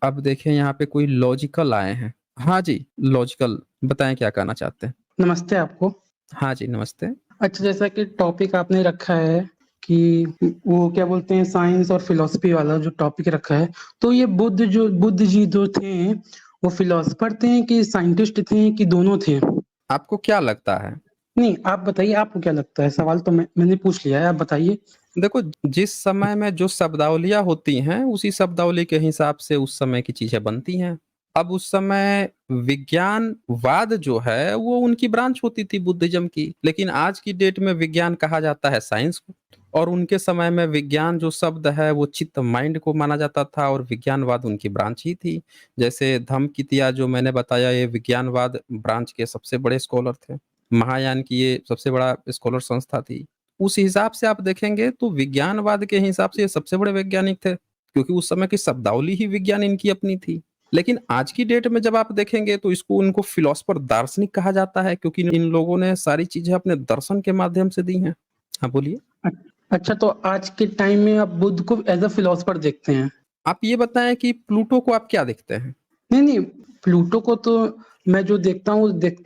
अब देखिए यहाँ पे कोई लॉजिकल आए हैं। हाँ जी, लॉजिकल बताएं क्या कहना चाहते हैं। नमस्ते आपको। हाँ जी, नमस्ते। अच्छा, जैसा कि टॉपिक आपने रखा है कि वो क्या बोलते हैं, साइंस और फिलॉसफी वाला जो टॉपिक रखा है, तो ये बुद्ध जी जो थे, वो फिलोसफर थे कि साइंटिस्ट थे कि दोनों थे? आपको क्या लगता है? नहीं, आप बताइए, आपको क्या लगता है? सवाल तो मैंने पूछ लिया है, आप बताइए। देखो, जिस समय में जो शब्दावलियां होती हैं उसी शब्दावली के हिसाब से उस समय की चीजें बनती हैं। अब उस समय विज्ञानवाद जो है वो उनकी ब्रांच होती थी बुद्धिज्म की, लेकिन आज की डेट में विज्ञान कहा जाता है साइंस को। और उनके समय में विज्ञान जो शब्द है वो चित्त माइंड को माना जाता था और विज्ञानवाद उनकी ब्रांच ही थी। जैसे धम्मकितिया जो मैंने बताया, ये विज्ञानवाद ब्रांच के सबसे बड़े स्कॉलर थे। महायान की ये सबसे बड़ा स्कॉलर संस्था थी। उस हिसाब से आप देखेंगे तो विज्ञानवाद के हिसाब से ये सबसे बड़े वैज्ञानिक थे, क्योंकि उस समय की शब्दावली ही विज्ञान इनकी अपनी थी। लेकिन आज की डेट में जब आप देखेंगे तो इसको उनको फिलोसफर दार्शनिक कहा जाता है, क्योंकि इन लोगों ने सारी चीजें अपने दर्शन के माध्यम से दी हैं। हाँ, बोलिए। अच्छा, तो आज के टाइम में आप बुद्ध को एज अ फिलोसफर देखते हैं? आप ये बताएं कि प्लूटो को आप क्या देखते हैं? नहीं नहीं, प्लूटो को तो मैं जो देखता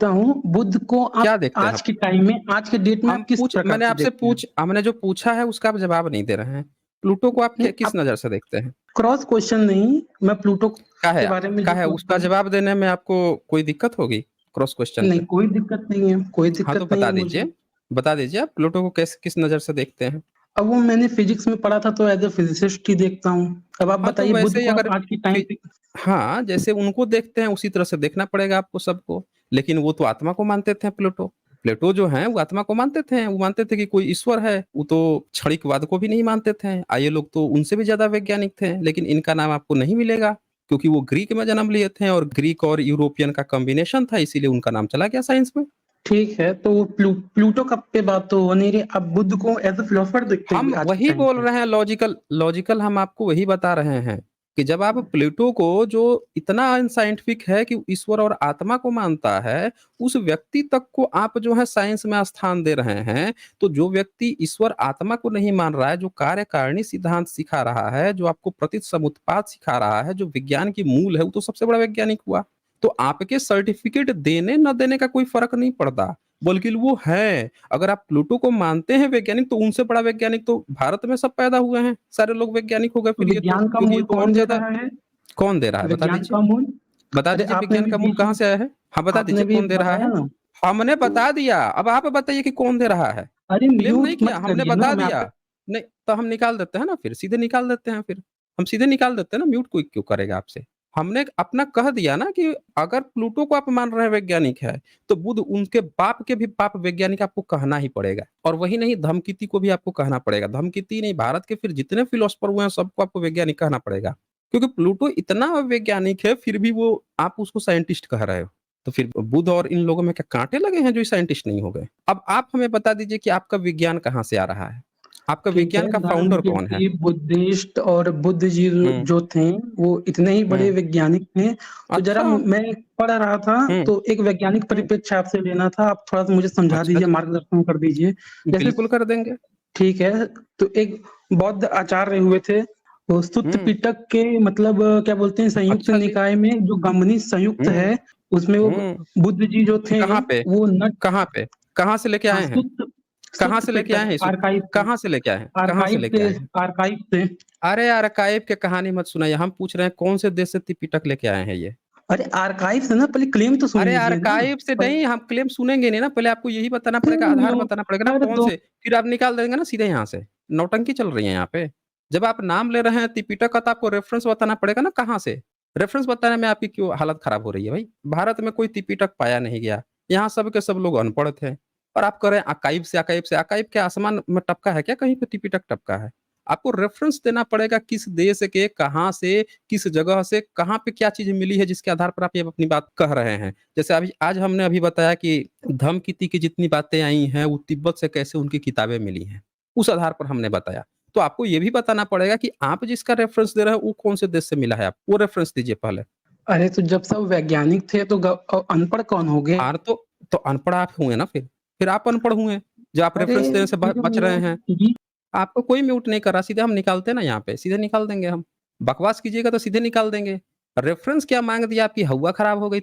हूँ। बुद्ध को क्या आप देखते हैं आज आप? के टाइम में, आज के डेट में हम आप किस पूछ प्रकार मैंने से आपसे देखते हैं? पूछ हमने जो पूछा है उसका आप जवाब नहीं दे रहे हैं। प्लूटो को आप नहीं, किस आप नजर से देखते हैं? क्रॉस क्वेश्चन नहीं, मैं प्लूटो क्या है? के बारे में क्या जो है सोचता उसका हूँ। जवाब देने में आपको कोई दिक्कत होगी क्रॉस क्वेश्चन नहीं, पे? कोई दिक्कत नहीं है, कोई हाँ, तो दिक्कत नहीं है मुझे। बता दीजिए आप प्लूटो को कैसे किस नज़र से देखते हैं? अब वो मैंने फिजिक्स में पढ़ा था, तो एज अ फिजिसिस्ट ही देखता हूँ। अब आप हाँ, तो बताइए, बुद्ध वैसे ही को अगर आप आज के टाइम फि पे। हाँ, जैसे उनको देखते हैं उसी तरह से देखना पड़ेगा आपको सबको। लेकिन वो तो आत्मा को मानते थे प्लेटो। प्लेटो जो हैं वो आत्मा को मानते थे, वो मानते थे कि कोई ईश्वर है, वो तो क्षणिकवाद को भी नहीं मानते थे। ये लोग तो उनसे भी ज़्यादा वैज्ञानिक थे, लेकिन इनका नाम आपको नहीं मिलेगा, क्योंकि वो ग्रीक में जन्म लिए थे और ग्रीक और यूरोपियन का कॉम्बिनेशन था, इसीलिए उनका नाम चला गया साइंस में। ठीक है, तो वो प्लूटो का पे बात तो हो नहीं रही। आप बुद्ध को एज अ फिलोसफर देखते हम हैं आज के वही टाइम बोल पे? रहे हैं, लॉजिकल लॉजिकल हम आपको वही बता रहे हैं कि जब आप प्लेटो को, जो इतना अनसाइंटिफिक है कि ईश्वर और आत्मा को मानता है, उस व्यक्ति तक को आप जो है साइंस में स्थान दे रहे हैं, तो जो व्यक्ति ईश्वर आत्मा को नहीं मान रहा है, जो कार्यकारिणी सिद्धांत सिखा रहा है, जो आपको प्रतीत समुत्पाद सिखा रहा है, जो विज्ञान की मूल है, वो तो सबसे बड़ा वैज्ञानिक हुआ। तो आपके सर्टिफिकेट देने न देने का कोई फर्क नहीं पड़ता, बल्कि वो है। अगर आप प्लूटो को मानते हैं वैज्ञानिक, तो उनसे बड़ा वैज्ञानिक तो भारत में सब पैदा हुए हैं, सारे लोग वैज्ञानिक हो गए तो फिर, ये तो विज्ञान का क्योंकि ये मूल तो और कौन दे ज्यादा। रहा है? कौन दे रहा है बता विज्ञान दीजिए। का मूल? बता अरे दीजिए आपने विज्ञान भी का मूल कहाँ से आया है? हाँ, बता आपने दीजिए भी कौन दे रहा बताया है। ना। हमने तो बता दिया, अब आप बताइए कि कौन दे रहा है। अरे क्लेम नहीं म्यूट किया, मत हमने करिए ना, बता मैं दिया। आपका। नहीं, तो हम निकाल देते हैं ना, फिर सीधे निकाल देते हैं फिर। हम सीधे निकाल देते हैं ना, म्यूट कोई क्यों करेगा आपसे। हमने अपना कह दिया ना कि अगर प्लूटो को आप मान रहे हैं वैज्ञानिक है, तो बुद्ध उनके बाप के भी बाप वैज्ञानिक आपको कहना ही पड़ेगा। और वही नहीं, धमकीति को भी आपको कहना पड़ेगा। धमकीति नहीं, भारत के फिर जितने फिलोसफर हुए हैं सबको आपको वैज्ञानिक कहना पड़ेगा, क्योंकि प्लूटो इतना वैज्ञानिक है फिर भी वो आप उसको साइंटिस्ट कह रहे हो। तो फिर बुद्ध और इन लोगों में क्या कांटे लगे हैं जो साइंटिस्ट नहीं हो गए? अब आप हमें बता दीजिए कि आपका विज्ञान कहाँ से आ रहा है, आपका ठीक है, विज्ञान का धर्म फाउंडर के कौन है? भी बुद्धिस्ट और बुद्ध जी हम्म। जो थे, वो इतने ही बड़े हम्म। वैज्ञानिक थे। तो जरा अच्छा। मैं पढ़ रहा था, हम्म। तो एक वैज्ञानिक हम्म। परिप्रेक्ष्य आपसे लेना था। आप थोड़ा सा मुझे समझा अच्छा दीजिए, जी, मार्गदर्शन कर दीजिए। जैसे, बिल्कुल कर देंगे। ठीक है, तो एक बौद्ध आचार्य हुए थे, वो सुत्त हम्म। पिटक के मतलब क्या बोलते हैं, संयुक्त अच्छा जी। निकाय में जो गमनी संयुक्त हम्म। है, उसमें वो हम्म। बुद्ध जी जो थे, कहाँ पे? वो नट। कहाँ पे? कहाँ से लेके हाँ, आए हैं? सुत्त कहाँ सुत्त से लेके आए पिटक हैं इसको? आर्काइव से। कहाँ से लेके आए हैं? कहाँ से आर्काइव लेके से। आए हैं? आर्काइव से। अरे आर्काइव के कहानी मत सुनाइए, हम पूछ रहे हैं कौन से देश से त्रिपिटक लेके आए हैं ये। अरे आर्काइव से ना, पहले क्लेम तो सुन अरे लीजिए ना। आर्काइव से पहले नहीं, हम क्लेम सुनेंगे नहीं ना, पहले आपको यही बताना पड़ेगा, आधार म्यूट बताना पड़ेगा ना कर कौन दो। से, फिर आप निकाल देंगे ना सीधे यहाँ से। नौटंकी चल रही है यहाँ पे। जब आप नाम ले रहे हैं त्रिपिटक का, तो आपको रेफरेंस बताना पड़ेगा ना कहाँ से। रेफरेंस बताने में आपकी क्यों हालत खराब हो रही है भाई? भारत में कोई त्रिपिटक पाया नहीं गया, यहाँ सब के सब लोग अनपढ़ थे। और आप कह रहे हैं अकाइब से, अकाइब से। अकाइब के आसमान में टपका है क्या कहीं पे त्रिपिटक टपका है? आपको रेफरेंस देना पड़ेगा, किस देश के कहाँ से, किस जगह से, कहाँ पे क्या चीज मिली है, जिसके आधार पर आप ये अपनी बात कह रहे हैं। जैसे अभी आज हमने अभी बताया कि धमकीति की जितनी बातें आई हैं वो तिब्बत से कैसे उनकी किताबें मिली हैं, उस आधार पर हमने बताया। तो आपको ये भी बताना पड़ेगा कि आप जिसका रेफरेंस दे रहे हैं वो कौन से देश से मिला है, आप वो रेफरेंस दीजिए पहले। अरे तो जब सब वैज्ञानिक थे, तो अनपढ़ कौन हो गए? आर तो अनपढ़ आप हुए ना, फिर आप अनपढ़ हुए जो आप अरे रेफरेंस देने से फिर बच रहे म्यूट हैं। कीजिए। आपको कोई म्यूट नहीं कर रहा, सीधे हम निकालते हैं ना, यहाँ पे सीधे निकाल देंगे हम। बकवास कीजिएगा तो सीधे निकाल देंगे। रेफरेंस क्या मांग दिया, आपकी हवा खराब हो गई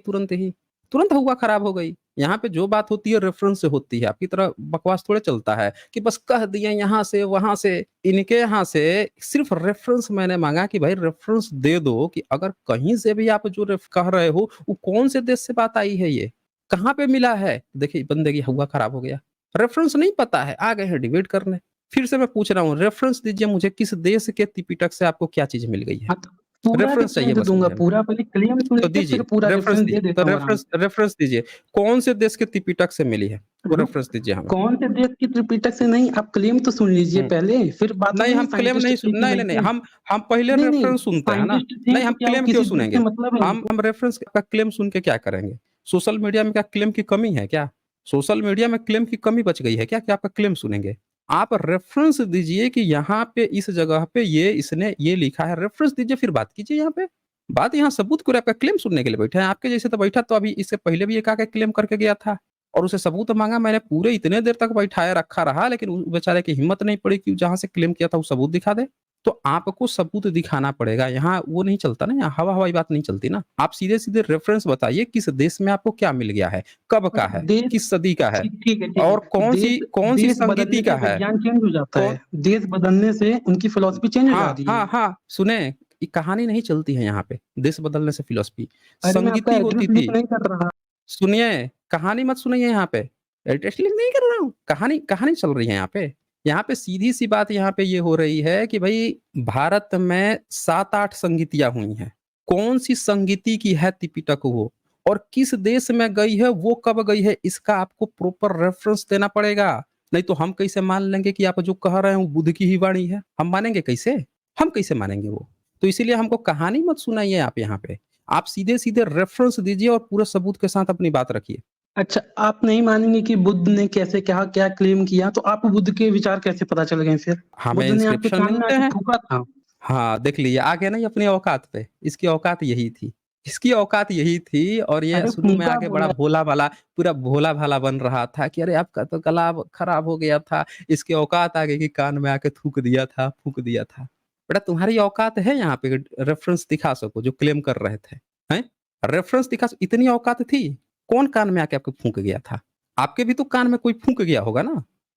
तुरंत हवा खराब हो गई। यहाँ पे जो बात होती है रेफरेंस से होती है, आपकी तरह बकवास थोड़े चलता है कि बस कह दिए यहाँ से वहां से। इनके यहाँ से सिर्फ रेफरेंस मैंने मांगा कि भाई रेफरेंस दे दो कि अगर कहीं से भी आप जो कह रहे हो वो कौन से देश से बात आई है, ये कहाँ पे मिला है। देखिए बंदे की हवा खराब हो गया, रेफरेंस नहीं पता है, आ गए हैं डिबेट करने। फिर से मैं पूछ रहा हूँ, रेफरेंस दीजिए मुझे, किस देश के त्रिपिटक से आपको क्या चीज मिल गई है। हाँ, तो पूरा रेफरेंस चाहिए रेफरेंस बस दूंगा, मुझे। पूरा पहले क्लेम सुन तो लीजिए फिर दीजिए पूरा रेफरेंस रेफरेंस दे दीजिए, तो देता हूँ आराम रेफरेंस रेफरेंस दीजिए, कौन से देश के त्रिपिटक से मिली है, वो से। रेफरेंस दीजिए हमें। कौन से देश की त्रिपिटक से नहीं, आप क्लेम तो सुन लीजिए हम्म। पहले, फिर बातों नहीं में हम क्लेम साइंटिस्ट नहीं थे कि नहीं नहीं नहीं नहीं, थे। हम पहले नहीं नहीं, रेफरेंस सुनते हैं ना। साइंटिस्ट थे नहीं तो हम क्या वो क्लेम क्यों किसी देश से सुनेंगे, मतलब है उनको? हम रेफरेंस का क्लेम सुन के क्या करेंगे। सोशल मीडिया में क्या क्लेम की कमी है क्या, सोशल मीडिया में क्लेम की कमी बच गई है क्या कि आपका क्लेम सुनेंगे। आप रेफरेंस दीजिए कि यहाँ पे इस जगह पे ये इसने ये लिखा है, रेफरेंस दीजिए फिर बात कीजिए। यहाँ पे बात यहाँ सबूत को, आपका क्लेम सुनने के लिए बैठे हैं। आपके जैसे तो बैठा तो अभी इससे पहले भी एक आके क्लेम करके गया था और उसे सबूत मांगा, मैंने पूरे इतने देर तक बैठाया रखा रहा, लेकिन उस बेचारे की हिम्मत नहीं पड़ी कि जहां से क्लेम किया था वो सबूत दिखा दे। तो आपको सबूत दिखाना पड़ेगा, यहाँ वो नहीं चलता ना, यहाँ हवा हवाई बात नहीं चलती ना। आप सीधे सीधे रेफरेंस बताइए, किस देश में आपको क्या मिल गया है, कब का है, देश, किस सदी का है, ठीक ठीक है ठीक और है। देश कौन सी देश संगीति बदलने से का है। विज्ञान चेंज हो जाता कौन, है, देश बदलने से उनकी फिलॉसफी चेंज हो हाँ जाती है। हाँ हाँ सुने, ये कहानी नहीं चलती है यहाँ पे देश बदलने से फिलोसफी, अरे मैं आपका संगीति एड्रेस होती लीक थी। नहीं कर रहा। सुनिए, कहानी मत सुनिए यहाँ पे, टेस्टिंग नहीं कर रहा हूँ, कहानी कहानी चल रही है यहाँ पे। यहाँ पे सीधी सी बात यहाँ पे ये हो रही है कि भाई भारत में 7-8 संगीतियां हुई हैं, कौन सी संगीति की है त्रिपिटक वो, और किस देश में गई है, वो कब गई है, इसका आपको प्रॉपर रेफरेंस देना पड़ेगा। नहीं तो हम कैसे मान लेंगे कि आप जो कह रहे हैं वो बुद्ध की ही वाणी है, हम मानेंगे कैसे, हम कैसे मानेंगे वो। तो इसीलिए हमको कहानी मत सुनाइए आप यहाँ पे, आप सीधे सीधे रेफरेंस दीजिए और पूरे सबूत के साथ अपनी बात रखिए। अच्छा, आप नहीं मानेंगे कि बुद्ध ने कैसे क्या क्या क्लेम किया, तो आपको बुद्ध के विचार कैसे पता चल गए फिर? हमें बुद्ध ने आपके इंस्क्रिप्शन कान में मिलते आके हैं। थूका था। हाँ देख लीजिए, आ गया नहीं अपनी औकात पे, इसकी औकात यही थी, इसकी औकात यही थी। और ये अरे शुरू में फूंका आके बड़ा बोला। भोला भाला, पूरा भोला भाला बन रहा था कि अरे आपका तो गला खराब हो गया था, इसकी औकात आ गई कि कान में आके थूक दिया था, फूक दिया था। बेटा तुम्हारी औकात है यहाँ पे रेफरेंस दिखा सको जो क्लेम कर रहे थे, हैं रेफरेंस दिखा इतनी औकात थी। कौन कान में आके आपको फूक गया था, आपके भी तो कान में कोई फूक गया होगा ना,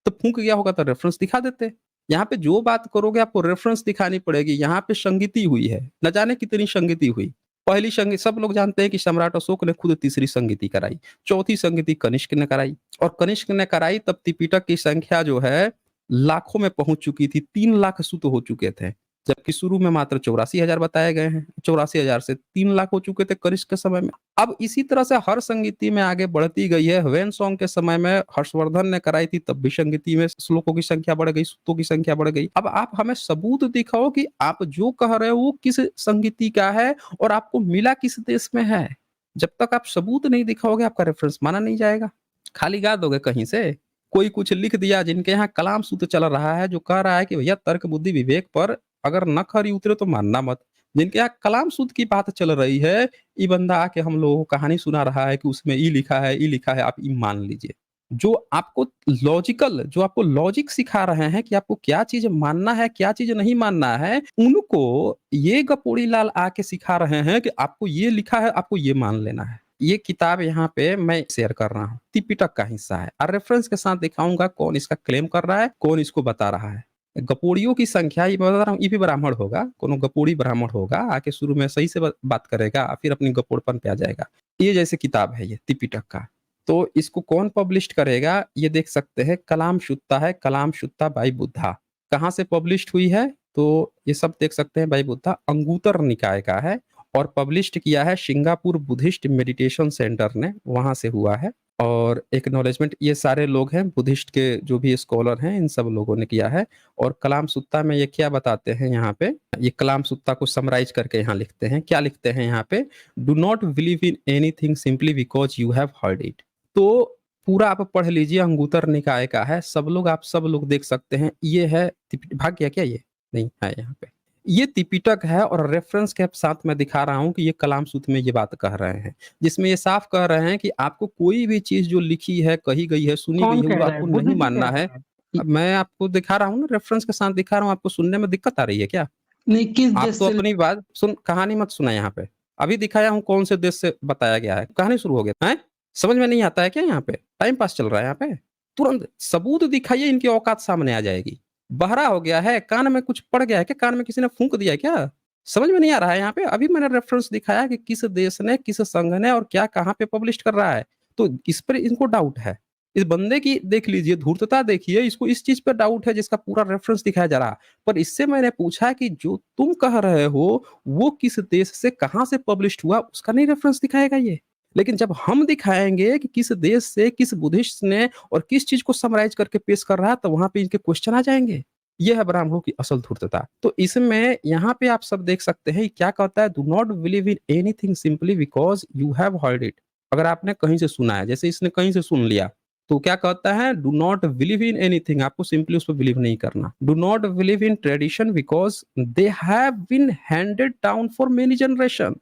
तो फूक गया होगा तो रेफरेंस दिखा देते। यहाँ पे जो बात करोगे आपको रेफरेंस दिखानी पड़ेगी। यहाँ पे संगीति हुई है, न जाने कितनी संगीति हुई। पहली संगीत सब लोग जानते हैं कि सम्राट अशोक ने खुद तीसरी संगीति कराई, चौथी संगीति कनिष्क ने कराई, और कनिष्क ने कराई तब त्रिपिटक की संख्या जो है लाखों में पहुंच चुकी थी, 3 लाख सुत हो चुके थे, जबकि शुरू में मात्र 84,000 बताए गए हैं। 84,000 से 3 लाख हो चुके थे कनिष्क के समय में। अब इसी तरह से हर संगीति में आगे बढ़ती गई है। ह्वेन सॉन्ग के समय में हर्षवर्धन ने कराई थी, तब भी संगीति में श्लोकों की संख्या बढ़ गई, सूतों की संख्या बढ़ गई। अब आप हमें सबूत दिखाओ कि आप जो कह रहे हो वो किस संगीति का है और आपको मिला किस देश में है। जब तक आप सबूत नहीं दिखाओगे आपका रेफरेंस माना नहीं जाएगा। खाली गा दोगे कहीं से, कोई कुछ लिख दिया, जिनके यहाँ कलाम सूत्र चल रहा है जो कह रहा है कि भैया तर्क बुद्धि विवेक पर अगर न खरी उतरे तो मानना मत, जिनके यहाँ कलाम सूत्र की बात चल रही है, ये बंदा आके हम लोगों को कहानी सुना रहा है कि उसमें ई लिखा है, ई लिखा है, आप ई मान लीजिए। जो आपको लॉजिकल, जो आपको लॉजिक सिखा रहे हैं कि आपको क्या चीज मानना है क्या चीज नहीं मानना है, उनको ये गपोड़ी लाल आके सिखा रहे हैं कि आपको ये लिखा है आपको ये मान लेना है। ये किताब यहाँ पे मैं शेयर कर रहा हूँ, त्रिपिटक का हिस्सा है, और रेफरेंस के साथ दिखाऊंगा कौन इसका क्लेम कर रहा है, कौन इसको बता रहा है। गपोड़ियों की संख्या ये बता रहा हूँ, ये भी ब्राह्मण होगा, कोनो गपोड़ी ब्राह्मण होगा, आके शुरू में सही से बात करेगा, फिर अपनी गपोड़पन पे आ जाएगा। ये जैसे किताब है ये त्रिपिटक का, तो इसको कौन पब्लिश करेगा ये देख सकते हैं, कलाम शुत्ता है, कलाम शुत्ता बाई बुद्धा। कहाँ से पब्लिश हुई है तो ये सब देख सकते हैं, बाई बुद्धा अंगुतर निकाय का है, और पब्लिश्ड किया है सिंगापुर बुद्धिस्ट मेडिटेशन सेंटर ने, वहां से हुआ है। और एक्नॉलेजमेंट ये सारे लोग हैं बुद्धिस्ट के जो भी स्कॉलर हैं, इन सब लोगों ने किया है। और कलाम सुत्ता में ये क्या बताते हैं यहाँ पे, ये कलाम सुत्ता को समराइज करके यहाँ लिखते हैं, क्या लिखते हैं यहाँ पे, do not believe in anything simply because you have heard it. तो पूरा आप पढ़ लीजिए, अंगुतर निकाय का है, सब लोग आप सब लोग देख सकते हैं। ये है भाग गया क्या, ये नहीं है यहाँ पे, ये त्रिपिटक है। और रेफरेंस के साथ मैं दिखा रहा हूं कि ये कलाम सूत्र में ये बात कह रहे हैं, जिसमें ये साफ कह रहे हैं कि आपको कोई भी चीज जो लिखी है, कही गई है, सुनी गई कौन है, कह वो रहा है? आपको बुद्ध नहीं जी कह मानना है। रहे हैं? अब मैं आपको दिखा रहा हूँ ना, रेफरेंस के साथ दिखा रहा हूँ, आपको सुनने में दिक्कत आ रही है क्या। नहीं, किस आप देश तो से? अपनी बात सुन, कहानी मत सुना यहाँ पे, अभी दिखाया हूँ कौन से देश से बताया गया है, कहानी शुरू हो गया है। समझ में नहीं आता है क्या? यहाँ पे टाइम पास चल रहा है। यहाँ पे तुरंत सबूत दिखाइए, इनकी औकात सामने आ जाएगी। बहरा हो गया है, कान में कुछ पड़ गया है क्या? कान में किसी ने फूंक दिया है क्या? समझ में नहीं आ रहा है यहाँ पे? अभी मैंने रेफरेंस दिखाया कि किस देश ने, किस संघ ने और क्या कहाँ पे पब्लिश कर रहा है। तो इस पर इनको डाउट है। इस बंदे की देख लीजिए, धूर्तता देखिए, इसको इस चीज पर डाउट है जिसका पूरा रेफरेंस दिखाया जा रहा है। पर इससे मैंने पूछा कि जो तुम कह रहे हो वो किस देश से कहाँ से पब्लिश हुआ, उसका नहीं रेफरेंस दिखाएगा ये। लेकिन जब हम दिखाएंगे कि किस देश से, किस बुद्धिस्ट ने और किस चीज को समराइज करके पेश कर रहा है, तो वहां पे इनके क्वेश्चन आ जाएंगे। यह है ब्राह्मणों की असल धूर्तता। तो इसमें यहाँ पे आप सब देख सकते हैं क्या कहता है, do not believe in anything simply because you have heard it. अगर आपने कहीं से सुना है, जैसे इसने कहीं से सुन लिया, तो क्या कहता है, do not believe in anything, आपको सिंपली उस पर बिलीव नहीं करना। Do not believe in tradition because they have been handed down for many generation.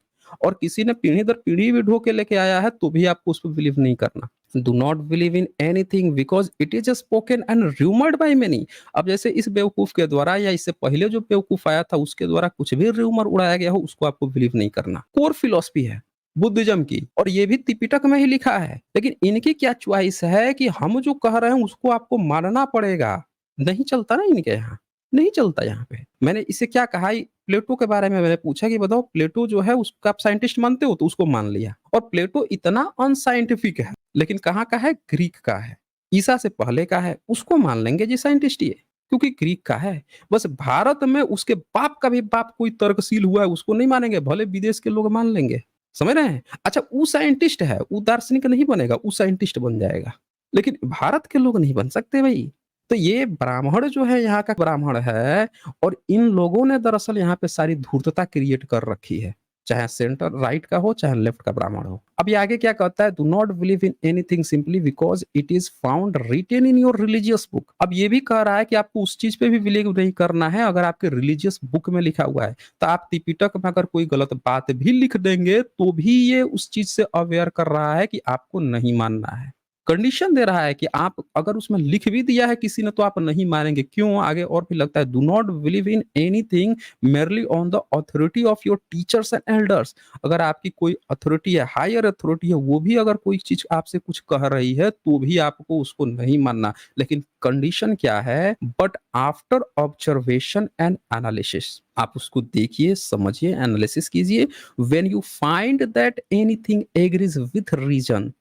और किसी ने पीढ़ी दर पीढ़ी भी ढो के लेके आया है तो भी आपको उस पर बिलीव नहीं करना। Do not believe in anything because it is spoken and rumoured by many. अब जैसे इस बेवकूफ के द्वारा या इससे पहले जो बेवकूफ आया था उसके द्वारा कुछ भी रूमर उड़ाया गया हो, उसको आपको बिलीव नहीं करना। कोर फिलॉसफी है बुद्धिज्म की, और ये भी त्रिपिटक में ही लिखा है। लेकिन इनकी क्या च्वाइस है कि हम जो कह रहे हैं उसको आपको मानना पड़ेगा। नहीं चलता ना इनके यहाँ, नहीं चलता यहाँ पे। मैंने इसे क्या कहा, प्लेटो के बारे में मैंने पूछा कि बताओ प्लेटो जो है उसका आप साइंटिस्ट मानते हो, तो उसको मान लिया। और प्लेटो इतना अनसाइंटिफिक है, लेकिन कहाँ का है, ग्रीक का है, ईसा से पहले का है, उसको मान लेंगे जी साइंटिस्ट ये, क्योंकि ग्रीक का है। बस भारत में उसके बाप का भी बाप कोई तर्कशील हुआ है उसको नहीं मानेंगे, भले विदेश के लोग मान लेंगे। समझ रहे हैं? अच्छा, वो साइंटिस्ट है, वो दार्शनिक नहीं बनेगा, वो साइंटिस्ट बन जाएगा, लेकिन भारत के लोग नहीं बन सकते भाई। तो ये ब्राह्मण जो है यहाँ का ब्राह्मण है, और इन लोगों ने दरअसल यहाँ पे सारी धूर्तता क्रिएट कर रखी है, चाहे सेंटर राइट का हो चाहे लेफ्ट का ब्राह्मण हो। अब ये आगे क्या कहता है, do not believe in anything simply because it is found written in your religious book. अब ये भी कह रहा है कि आपको उस चीज पे भी बिलीव नहीं करना है अगर आपके रिलीजियस बुक में लिखा हुआ है। तो आप त्रिपिटक में अगर कोई गलत बात भी लिख देंगे तो भी ये उस चीज से अवेयर कर रहा है कि आपको नहीं मानना है। कंडीशन दे रहा है कि आप अगर उसमें लिख भी दिया है किसी ने तो आप नहीं मानेंगे। क्यों? आगे और भी लगता है, do not believe in anything merely on the authority of your teachers and elders. अगर आपकी कोई अथॉरिटी है, हायर अथॉरिटी है, वो भी अगर कोई चीज आपसे कुछ कह रही है तो भी आपको उसको नहीं मानना। लेकिन कंडीशन क्या है, but after observation and analysis. आप उसको देखिए, समझिए, एनालिसिस कीजिए। When you find that anything agrees with reason,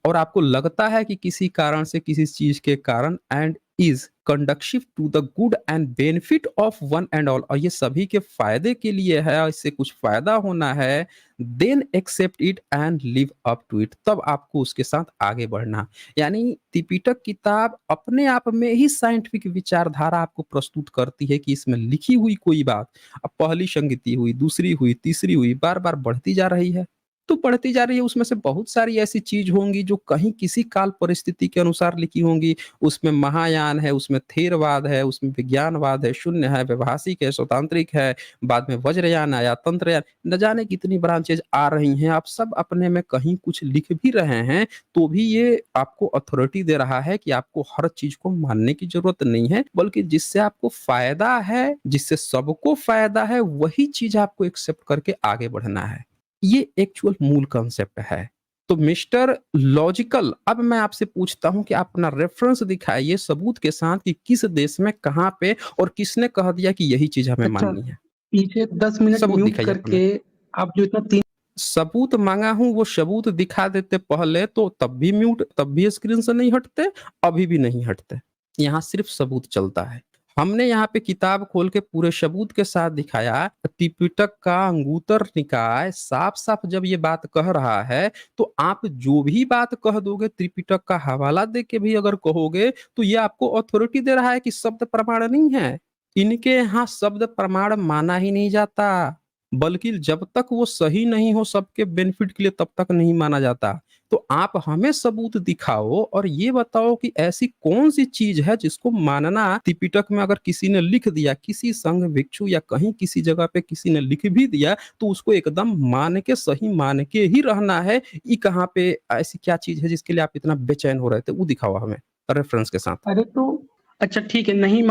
और आपको लगता है कि किसी कारण से, किसी चीज के कारण, and is conductive to the good and benefit of one and all, और ये सभी के फायदे के लिए है, इससे कुछ फायदा होना है, then accept it and live up to it, तब आपको उसके साथ आगे बढ़ना। यानी त्रिपिटक किताब अपने आप में ही साइंटिफिक विचारधारा आपको प्रस्तुत करती है कि इसमें लिखी हुई कोई बात, अब पहली संगति हुई, दूसरी हुई, तीसरी हुई, बार बार बढ़ती जा रही है, तो बढ़ती जा रही है। उसमें से बहुत सारी ऐसी चीज होंगी जो कहीं किसी काल परिस्थिति के अनुसार लिखी होंगी। उसमें महायान है, उसमें थेरवाद है, उसमें विज्ञानवाद है, शून्य है, व्यवहासिक है, स्वतांत्रिक है, बाद में वज्रयान आया, तंत्रयान, न जाने कितनी ब्रांचेज आ रही हैं। आप सब अपने में कहीं कुछ लिख भी रहे हैं तो भी ये आपको अथॉरिटी दे रहा है कि आपको हर चीज को मानने की जरूरत नहीं है, बल्कि जिससे आपको फायदा है, जिससे सबको फायदा है, वही चीज आपको एक्सेप्ट करके आगे बढ़ना है। ये एक्चुअल मूल कॉन्सेप्ट है। तो मिस्टर लॉजिकल, अब मैं आपसे पूछता हूं कि आप अपना रेफरेंस दिखाइए सबूत के साथ कि किस देश में, कहां पे, और किसने कह दिया कि यही चीज हमें अच्छा, माननी है। पीछे 10 मिनट सबूत म्यूट दिखाइए अपना। करके आप जो इतना 3 सबूत मांगा हूं, वो सबूत दिखा देते पहले तो तब भी म्यूट, तब भी स्क्रीन से नहीं हटते, अभी भी नहीं हटते। यहाँ सिर्फ सबूत चलता है। हमने यहाँ पे किताब खोल के पूरे सबूत के साथ दिखाया। त्रिपिटक का अंगुत्तर निकाय साफ साफ जब ये बात कह रहा है, तो आप जो भी बात कह दोगे, त्रिपिटक का हवाला दे के भी अगर कहोगे, तो ये आपको अथॉरिटी दे रहा है कि शब्द प्रमाण नहीं है। इनके यहाँ शब्द प्रमाण माना ही नहीं जाता, बल्कि जब तक वो सही नहीं हो सबके बेनिफिट के लिए, तब तक नहीं माना जाता। तो आप हमें सबूत दिखाओ और ये बताओ कि ऐसी कौन सी चीज है जिसको मानना त्रिपिटक में अगर किसी ने लिख दिया, किसी संघ भिक्षु या कहीं किसी जगह पे किसी ने लिख भी दिया, तो उसको एकदम मान के, सही मान के ही रहना है। ये कहाँ पे ऐसी क्या चीज है जिसके लिए आप इतना बेचैन हो रहे थे, वो दिखाओ हमें रेफरेंस के साथ। अरे तो अच्छा ठीक है, नहीं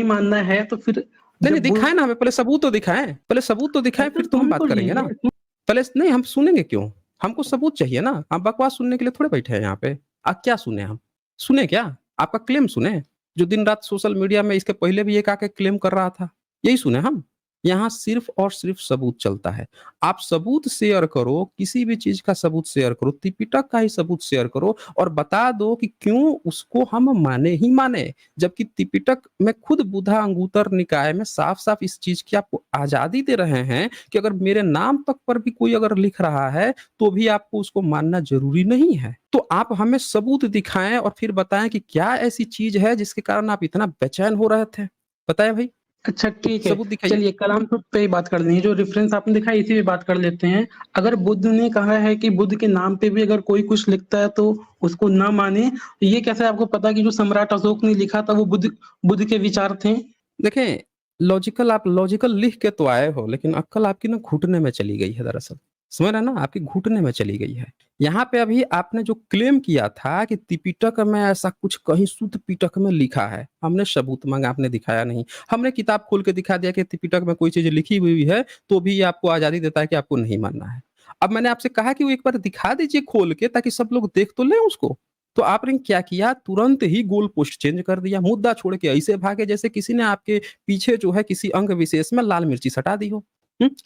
मानना है तो फिर नहीं नहीं, जब वो दिखाए ना हमें, पहले सबूत तो दिखाएं, पहले सबूत तो दिखाएं, अरे तो फिर तो हम सुन बात तो करेंगे ना। लीजिए। कलेश नहीं, हम सुनेंगे क्यों? हमको सबूत चाहिए ना, हम बकवास सुनने के लिए थोड़े बैठे हैं यहाँ पे। क्या सुने हम? सुने क्या? आपका क्लेम सुने? जो दिन-रात सोशल मीडिया में इसके पहले भी एक आके क्लेम कर रहा था, यही सुने हम? यहाँ सिर्फ़ और सिर्फ़ सबूत चलता है। आप सबूत शेयर करो, किसी भी चीज़ का सबूत शेयर करो, त्रिपिटक का ही सबूत शेयर करो और बता दो कि क्यों उसको हम माने ही माने। जबकि त्रिपिटक में खुद बुद्धा अंगुत्तर निकाय में साफ-साफ इस चीज़ की आपको आज़ादी दे रहे हैं कि अगर मेरे नाम तक पर भी कोई अगर लिख रहा है, तो भी आपको उसको मानना ज़रूरी नहीं है। तो आप हमें सबूत दिखाएँ और फिर बताएँ कि क्या ऐसी चीज़ है जिसके कारण आप इतना बेचैन हो रहे थे? बताएँ भाई, अच्छा ठीक है, सबूत दिखाइए। चलिए कलाम सुख पे ही बात कर लेंगे, जो रेफ़रेंस आपने दिखाया इसी पे बात कर लेते हैं। अगर बुद्ध ने कहा है कि बुद्ध के नाम पे भी अगर कोई कुछ लिखता है तो उसको ना मानें, तो ये कैसे आपको पता कि जो सम्राट अशोक ने लिखा था वो बुद्ध बुद्ध के विचार थे? देखें, आप लॉजिकल लिख के तो आए हो, लेकिन अक्ल आपकी ना घुटने में चली गई है दरअसल। समझ रहे हैं ना? आपकी घुटने में चली गई है। यहाँ पे अभी आपने जो क्लेम किया था कि त्रिपिटक में ऐसा कुछ कहीं शुद्ध पिटक में लिखा है, हमने सबूत माँगा, आपने दिखाया नहीं। हमने किताब खोल के दिखा दिया कि त्रिपिटक में कोई चीज़ लिखी हुई है, तो भी ये आपको आज़ादी देता है कि आपको नहीं मानना है। अब मैंने आपसे कहा कि वो एक बार दिखा दीजिए खोल के ताकि सब लोग देख तो लें उसको। तो आपने क्या किया, तुरंत ही गोल पोस्ट चेंज कर दिया, मुद्दा छोड़ के ऐसे भागे जैसे किसी ने आपके पीछे जो है किसी अंग विशेष में लाल मिर्ची सटा दी हो।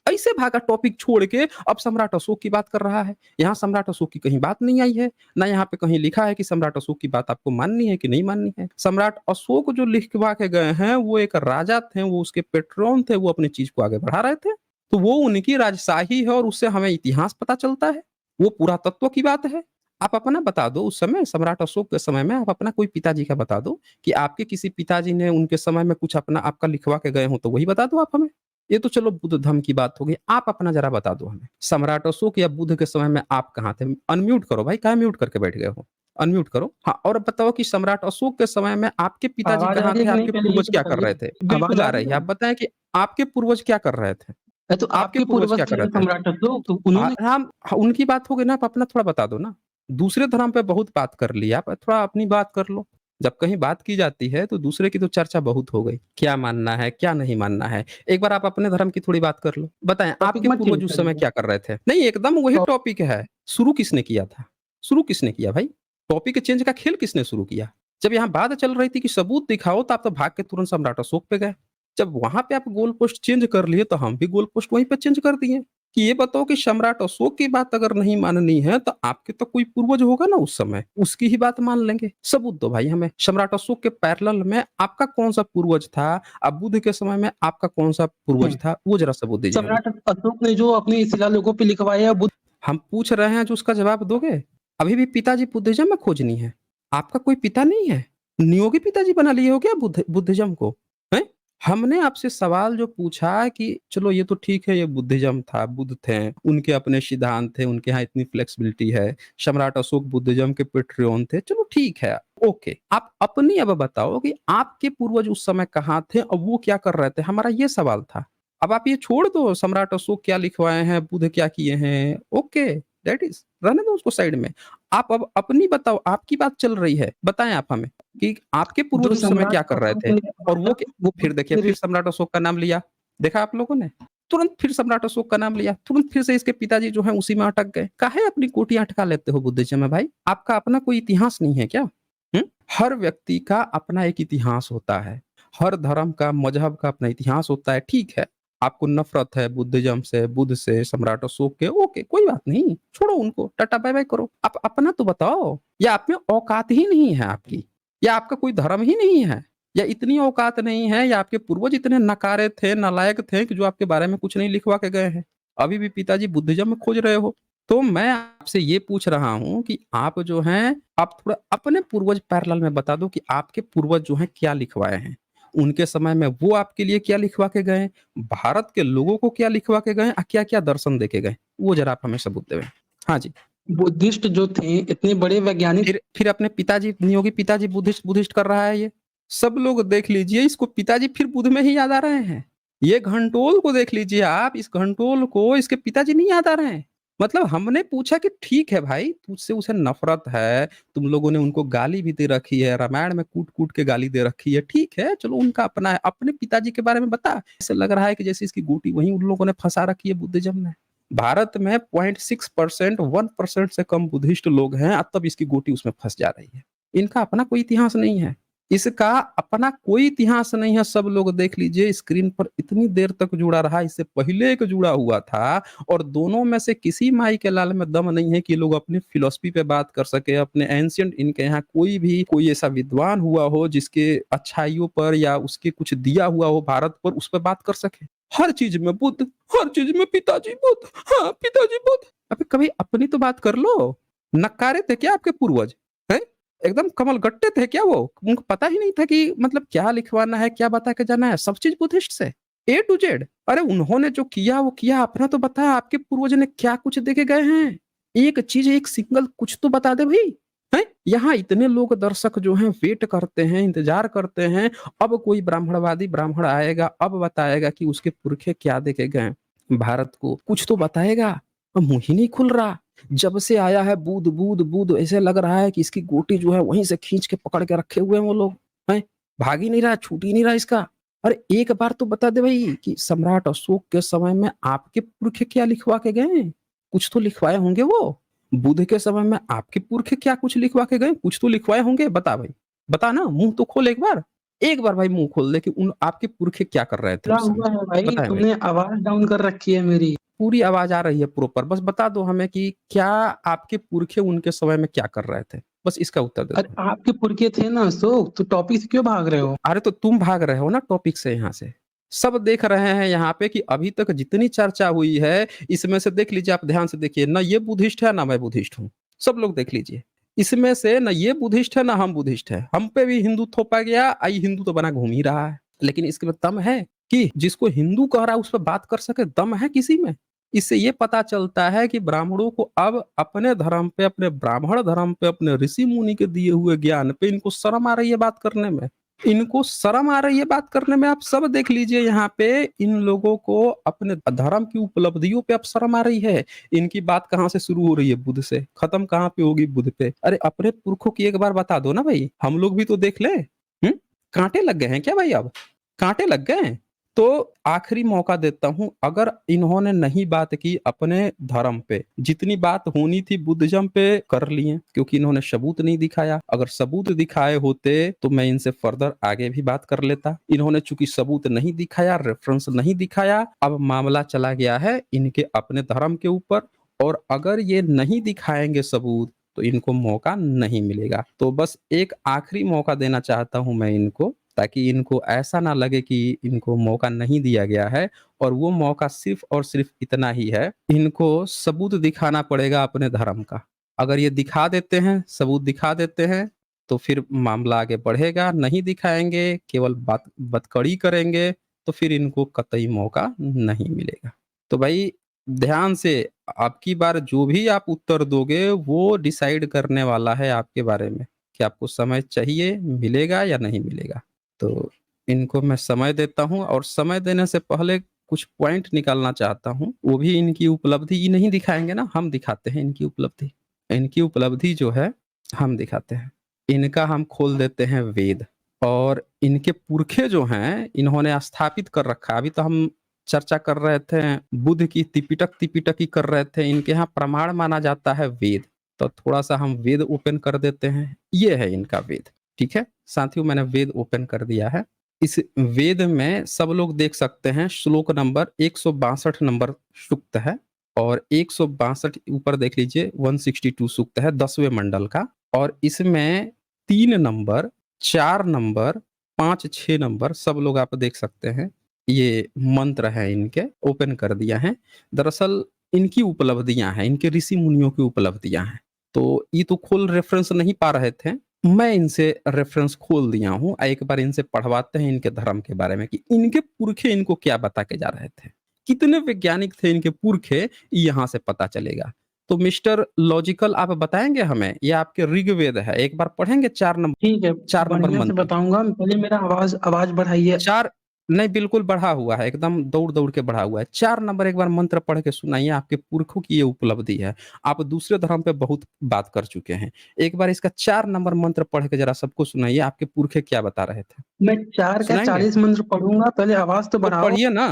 ऐसे भागा टॉपिक छोड़ के अब सम्राट अशोक की बात कर रहा है। यहाँ सम्राट अशोक की कहीं बात नहीं आई है, ना यहाँ पे कहीं लिखा है कि सम्राट अशोक की बात आपको माननी है कि नहीं माननी है। सम्राट अशोक जो लिखवा के गए हैं, वो एक राजा थे, वो उसके पेट्रोन थे, वो अपनी चीज़ को आगे बढ़ा रहे थे। तो वो उनकी राजशाही है और उससे हमें इतिहास पता चलता है। वो पुरातत्व की बात है। आप अपना बता दो, उस समय सम्राट अशोक के समय में आप अपना कोई पिताजी का बता दो कि आपके किसी पिताजी ने उनके समय में कुछ अपना आपका लिखवा के गए हों, तो वही बता दो आप हमें। ये तो चलो बुद्ध धम्म की बात हो गई, आप अपना ज़रा बता दो हमें। सम्राट अशोक या बुद्ध के समय में आप कहाँ थे? अनम्यूट करो भाई, काहे म्यूट करके बैठ गए हो? अनम्यूट करो। हाँ, और बताओ कि सम्राट अशोक के समय में आपके पिताजी आवाज़ आ कहाँ रही है थे? कि नहीं आपके पहले ये पूर्वज तो क्या कर बताइए? रहे थे? आवाज़ बिल्कुल आ आ रही रही है, है? आप बताएँ कि आपके पूर्वज क्या कर रहे थे? तो आपके आपके पूर्वज पूर्वज क्या कर थे रहे थे? सम्राट अशोक, तो उन्होंने हम उनकी बात हो गई ना, आप अपना थोड़ा बता दो ना। दूसरे धर्म पे बहुत बात कर ली आप, थोड़ा अपनी बात कर लो। जब कहीं बात की जाती है तो दूसरे की तो चर्चा बहुत हो गई। क्या मानना है, क्या नहीं मानना है? एक बार आप अपने धर्म की थोड़ी बात कर लो। बताएँ टॉपिक आपके मत चेंज पूर्वज उस समय करिए। क्या कर रहे थे? नहीं, एकदम वही टॉप टॉपिक है। शुरू किसने किया था? शुरू किसने किया भाई? टॉपिक चेंज का खेल किसने शुरू किया? जब यहाँ बात चल रही थी कि सबूत दिखाओ, तो आप तो भाग के तुरंत सम्राट अशोक पे गए। जब वहाँ पे आप गोल पोस्ट चेंज कर लिए, तो हम भी गोल पोस्ट वहीं पे चेंज कर दिए। कि ये बताओ कि सम्राट अशोक की बात अगर नहीं माननी है, तो आपके तो कोई पूर्वज होगा ना उस समय, उसकी ही बात मान लेंगे। सबूत दो भाई हमें। सम्राट अशोक के पैरेलल में आपका कौन-सा पूर्वज था? अब बुद्ध के समय में आपका कौन-सा पूर्वज है। था? वो ज़रा सबूत दीजिए हमें। सम्राट अशोक ने जो अपने शिलालेखों पे लिखवाया बुद्ध हम पूछ रहे हैं जो उसका जवाब दोगे? अभी भी पिताजी बुद्धिज़्म में खोजनी है। आपका कोई पिता नहीं है? नियोगी पिताजी बना लिए हो क्या बुद्धिज़्म को? हैं? हमने आपसे सवाल जो पूछा कि चलो ये तो ठीक है, ये बुद्धिज़्म था, बुद्ध थे, उनके अपने सिद्धांत थे, उनके यहाँ इतनी फ्लेक्सिबिलिटी है। सम्राट अशोक बुद्धिज़्म के पैट्रियन थे, चलो ठीक है, ओके। आप अपनी अब बताओ कि आपके पूर्वज उस समय कहाँ थे और वो क्या कर रहे थे? हमारा ये सवाल था। अब आप ये छोड़ दो सम्राट अशोक क्या लिखवाए हैं, बुद्ध क्या किए हैं, ओके दैट इज़ रहने दो उसको साइड में। आप अब अपनी बताओ, आपकी बात चल रही है, बताएँ आप हमें कि आपके जो पूर्वज उस समय सम्राट क्या कर रहे अशोक थे? ने और वो लिखवाया क वो फिर बुद्ध देखिए, के फिर रि सम्राट अशोक का नाम लिया। देखा आप लोगों ने? तुरंत फिर सम्राट अशोक का नाम लिया, तुरंत फिर से इसके पिताजी जो हैं उसी में अटक गए। काहे अपनी कोटियाँ अटका लेते हो बुद्धिज़्म में भाई? आपका अपना कोई इतिहास नहीं है क्या? हुँ? हर व्यक्ति का अपना एक इतिहास होता है। हर धर्म का, मज़हब का अपना इतिहास होता है, ठीक है। आपको नफ़रत है बुद्धिज़्म से, बुद्ध से, सम्राट अशोक के, ओके, कोई बात नहीं, छोड़ो उनको, टाटा बाय-बाय करो। आप अपना तो बताओ, या आप में औकात ही नहीं है आपकी, या आपका कोई धर्म ही नहीं है, या इतनी औकात नहीं है, या आपके पूर्वज इतने नकारे थे, नालायक थे कि जो आपके बारे में कुछ नहीं लिखवा के गए हैं। अभी भी पिताजी बुद्धिज़्म में खोज रहे हो। तो मैं आपसे ये पूछ रहा हूँ कि आप जो हैं, आप थोड़ा अपने पूर्वज पैरेलल में बता दो कि आपके पूर्वज जो हैं क्या लिखवाए हैं? उनके समय में वो आपके लिए क्या लिखवा के गए? भारत के लोगों को क्या लिखवा के गए? क्या-क्या दर्शन दे के गए? वो ज़रा आप हमें सबूत दें। हाँ जी। बुद्धिस्ट जो थे इतने बड़े वैज्ञानिक फिर अपने पिताजी नियोगी पिताजी बुद्धिस्ट बुद्धिस्ट कर रहा है ये। सब लोग देख लीजिए, इसको पिताजी फिर बुद्ध में ही याद आ रहे हैं। ये घंटोल को देख लीजिए आप, इस घंटोल को इसके पिताजी नहीं याद आ रहे हैं। मतलब हमने पूछा कि ठीक है भाई, तुझसे उसे नफ़रत है, तुम लोगों ने उनको गाली भी दे रखी है, रामायण में कूट-कूट के गाली दे रखी है, ठीक है, चलो उनका अपना है। अपने पिताजी के बारे में बता। ऐसा लग रहा है कि जैसे इसकी गोटी वहीं उन लोगों ने फँसा रखी है बुद्धिज़्म ने। भारत में 0.6%, 1% से कम बुद्धिस्ट लोग हैं, तब इसकी गोटी उसमें फंस जा रही है। इनका अपना कोई इतिहास नहीं है, इसका अपना कोई इतिहास नहीं है। सब लोग देख लीजिए, स्क्रीन पर इतनी देर तक जुड़ा रहा, इससे पहले एक जुड़ा हुआ था, और दोनों में से किसी माई के लाल में दम नहीं है कि लोग अपनी फिलॉसफी पे बात कर सके, अपने एंशियंट, इनके यहाँ कोई ऐसा विद्वान हुआ हो जिसके अच्छाइयों पर या उसके कुछ दिया हुआ हो भारत पर, उस पर बात कर सके। हर चीज में बुद्ध, हर चीज में पिताजी बुद्ध, हाँ पिताजी बुद्ध। अबे कभी अपनी तो बात कर लो। नक्कारे थे क्या आपके पूर्वज? हैं? एकदम कमल गट्टे थे क्या वो? उनको पता ही नहीं था कि मतलब क्या लिखवाना है, क्या बता के जाना है, सब चीज बुद्धिस्ट से A to Z। अरे उन्होंने जो किया वो किया, अपना तो बता, आपके पूर्वज ने क्या कुछ देके गए हैं? एक चीज, एक सिंगल कुछ तो बता दे भाई। हैं? यहाँ इतने लोग दर्शक जो हैं वेट करते हैं, इंतजार करते हैं, अब कोई ब्राह्मणवादी ब्राह्मण आएगा, अब बताएगा कि उसके पुरखे क्या देके गए भारत को, कुछ तो बताएगा। अब मुंह ही नहीं खुल रहा। जब से आया है बुध बुध बुध, ऐसे लग रहा है कि इसकी गोटी जो है वहीं से खींच के पकड़ के रखे हुए हैं वो लोग हैं। भाग ही नहीं रहा, छूट ही नहीं रहा इसका। अरे एक बार तो बता दे भाई कि सम्राट अशोक के समय में आपके पुरखे क्या लिखवा के गए? कुछ तो लिखवाए होंगे वो। बुध के समय में आपके पुरखे क्या कुछ लिखवा के गए? कुछ तो लिखवाए होंगे। बता भाई, बता ना, मुंह तो खोल एक बार, एक बार भाई मुंह खोल दे कि उन आपके पुरखे क्या कर रहे थे क्या उस समय। हुआ है भाई? बताएं भाई। तुमने आवाज डाउन कर रखी है मेरी। पूरी आवाज आ रही है प्रॉपर, बस बता दो हमें कि क्या आपके पुरखे उनके समय में क्या कर रहे थे, बस इसका उत्तर दे अरे दो। आपके पुरखे थे ना अशोक, तो टॉपिक से क्यों भाग रहे हो? अरे तो तुम भाग रहे हो ना टॉपिक से। यहाँ से सब देख रहे हैं यहाँ पे कि अभी तक जितनी चर्चा हुई है, इसमें से देख लीजिए, आप ध्यान से देखिए, ना ये बुद्धिस्ट है ना मैं बुद्धिस्ट हूँ। सब लोग देख लीजिए, इसमें से ना ये बुद्धिस्ट है ना हम बुद्धिस्ट है। हम पे भी हिंदू थोपा गया, आई हिंदू तो बना घूम ही रहा है, लेकिन इसके में दम है कि जिसको हिंदू कह रहा है उस पर बात कर सके? दम है किसी में? इससे ये पता चलता है कि ब्राह्मणों को अब अपने धर्म पे, अपने ब्राह्मण धर्म पे, अपने ऋषि मुनि के दिए हुए ज्ञान पे इनको शर्म आ रही है बात करने में। इनको शर्म आ रही है बात करने में। आप सब देख लीजिए यहाँ पे, इन लोगों को अपने धर्म की उपलब्धियों पे अब शर्म आ रही है। इनकी बात कहाँ से शुरू हो रही है? बुध से। खत्म कहाँ पे होगी? बुध पे। अरे अपने पुरखों की एक बार बता दो ना भाई, हम लोग भी तो देख ले। कांटे लग गए हैं क्या भाई? अब कांटे लग गए हैं तो आखिरी मौका देता हूं, अगर इन्होंने नहीं बात की अपने धर्म पे, जितनी बात होनी थी बुद्धिज्म पे कर लिए, क्योंकि इन्होंने सबूत नहीं दिखाया। अगर सबूत दिखाए होते तो मैं इनसे फर्दर आगे भी बात कर लेता। इन्होंने चूंकि सबूत नहीं दिखाया, रेफरेंस नहीं दिखाया, अब मामला चला गया है इनके अपने धर्म के ऊपर, और अगर ये नहीं दिखाएंगे सबूत तो इनको मौका नहीं मिलेगा। तो बस एक आखिरी मौका देना चाहता हूं मैं इनको, ताकि इनको ऐसा ना लगे कि इनको मौका नहीं दिया गया है। और वो मौका सिर्फ और सिर्फ इतना ही है, इनको सबूत दिखाना पड़ेगा अपने धर्म का। अगर ये दिखा देते हैं, सबूत दिखा देते हैं, तो फिर मामला आगे बढ़ेगा। नहीं दिखाएंगे, केवल बात बतकड़ी करेंगे, तो फिर इनको कतई मौका नहीं मिलेगा। तो भाई ध्यान से, आपकी बार जो भी आप उत्तर दोगे वो डिसाइड करने वाला है आपके बारे में कि आपको समय चाहिए, मिलेगा या नहीं मिलेगा। तो इनको मैं समय देता हूँ, और समय देने से पहले कुछ पॉइंट निकालना चाहता हूँ। वो भी इनकी उपलब्धि ये नहीं दिखाएंगे ना, हम दिखाते हैं इनकी उपलब्धि। इनकी उपलब्धि जो है हम दिखाते हैं। इनका हम खोल देते हैं वेद, और इनके पुरखे जो हैं इन्होंने स्थापित कर रखा है। अभी तो हम चर्चा कर रहे थे बुद्ध की, तिपिटक ही कर रहे थे। इनके यहाँ प्रमाण माना जाता है वेद, तो थोड़ा सा हम वेद ओपन कर देते हैं। ये है इनका वेद। ठीक है साथियों, मैंने वेद ओपन कर दिया है। इस वेद में सब लोग देख सकते हैं, श्लोक नंबर 162 नंबर सूक्त है, और 162 ऊपर देख लीजिए 162 सूक्त है 10वें मंडल का। और इसमें 3 नंबर, 4 नंबर, 5, 6 नंबर सब लोग आप देख सकते हैं। ये मंत्र है इनके, ओपन कर दिया है। दरअसल इनकी उपलब्धियां हैं, इनके ऋषि मुनियों की उपलब्धियां हैं। तो ये तो खोल रेफरेंस नहीं पा रहे थे, मैं इनसे रेफरेंस खोल दिया हूं। एक बार इनसे पढ़वाते हैं इनके धर्म के बारे में कि इनके पुरखे इनको क्या बता के जा रहे थे, कितने वैज्ञानिक थे इनके पुरखे, यहाँ से पता चलेगा। तो मिस्टर लॉजिकल आप बताएंगे हमें, ये आपके ऋग्वेद है, एक बार पढ़ेंगे 4 नंबर, ठीक है, 4 नंबर बढ़िया से मंत्र। बताऊंगा। पहले मेरा आवाज आवाज बढ़ाइए। 4 नहीं, बिल्कुल बढ़ा हुआ है, एकदम दौड़ दौड़ के बढ़ा हुआ है। 4 नंबर एक बार मंत्र पढ़ के सुनाइए, आपके पुरखों की ये उपलब्धि है। आप दूसरे धर्म पे बहुत बात कर चुके हैं, एक बार इसका 4 नंबर मंत्र पढ़ के जरा सबको सुनाइए, आपके पुरखे क्या बता रहे थे। मैं 4 का सुनाएंगे? 40 मंत्र पढ़ूंगा, पहले आवाज तो तो बढ़ाओ। पढ़िए ना,